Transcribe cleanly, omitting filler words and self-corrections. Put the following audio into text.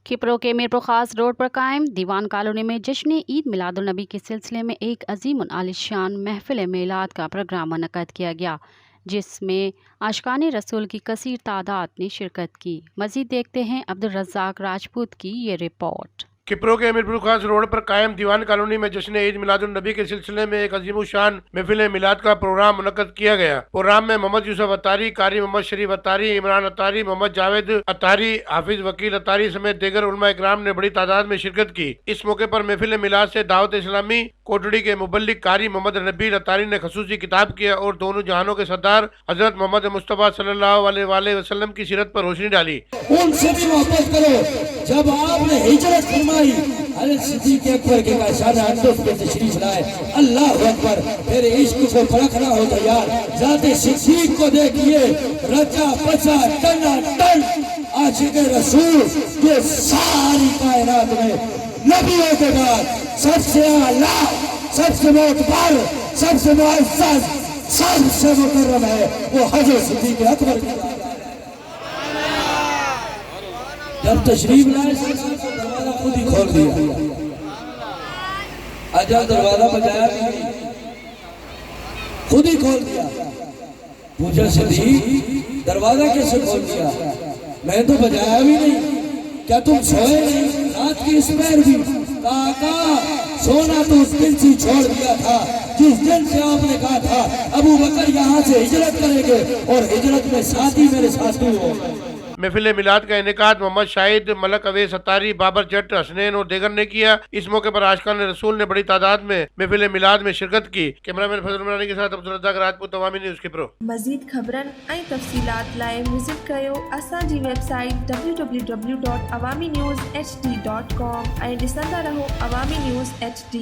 खिपरो के मीरपुर खास रोड पर कायम दीवान कॉलोनी में जश्न ईद मिलादुल नबी के सिलसिले में एक अजीम आलिशान महफिल मिलाद का प्रोग्राम मुनक्कद किया गया, जिसमें आशिकाने रसूल की कसीर तादाद ने शिरकत की। मजीद देखते हैं अब्दुल रज़्ज़ाक राजपूत की ये रिपोर्ट। खिपरो के मीरपुर खास रोड पर कायम दीवान कॉलोनी में जश्न ईद मिलादुल नबी के सिलसिले में एक अजीम शान महफिल मिलाद का प्रोग्राम मुनक्कद किया गया। प्रोग्राम में मोहम्मद यूसुफ अतारी, कारी मोहम्मद शरीफ अतारी, इमरान अतारी, मोहम्मद जावेद अतारी, हाफिज वकील अतारी समेत दीगर उलमा इकराम ने बड़ी तादाद में शिरकत की। इस मौके पर महफिल मिलाद से दावत इस्लामी कोटड़ी के मुबल्लिग कारी मोहम्मद नबील अतारी ने खसूसी किताब किया और दोनों जहानों के सरदार हजरत मोहम्मद मुस्तफ़ा सल्लल्लाहु अलैहि वसल्लम की सीरत पर रोशनी डाली। उनसे भी मोहब्बत करो। जब आपने हिजरत फरमाई, हज़रत सिद्दीक़ अकबर के काशाना अंदर पे तशरीफ लाए, अल्लाह अकबर, तेरे इश्क को परखना हो तो यार ज़ाते सिद्दीक़ को देखिए, रचा बचा टना टन आशिक़ रसूल, ये सारी कायनात में नबियों के बाद सबसे आला, सबसे मोतबर, सबसे मुअज़्ज़ज़, सबसे मुकर्रम है वो हज़रत सिद्दीक़ अकबर। जब तशरीफ लाए दरवाजा खुद ही खोल दिया। आजा दरवाजा बजाया खुद ही खोल दिया। पूछा सिद्दीक़ दरवाजा कैसे खोल दिया? मैं तो बजाया भी नहीं। क्या तुम सोए नहीं रात की इस पैर भी? काका सोना तो उस दिन से छोड़ दिया था जिस दिन से आपने कहा था अबू बकर यहाँ से हिजरत करेंगे और हिजरत में साथी मेरे साथी हो। महफिल मिलाद का इनेकाद मोहम्मद शाहिद, मलक अवैस अतारी, बाबर जट, हसनैन और दीगर ने किया। इस मौके पर आशिकान रसूल ने बड़ी तादाद में महफिल मिलाद में शिरकत की। कैमरामैन फजल उमरानी के साथ अब्दुल रज़्ज़ाक राजपूत, अवामी न्यूज़ खिपरो। मज़ीद ख़बरन ऐं तफ़सीलात लाइ विज़िट कयो असांजी वेबसाइट www.awamiNewsHD.com ऐं ॾिसंदा रहो अवामी न्यूज़ HD।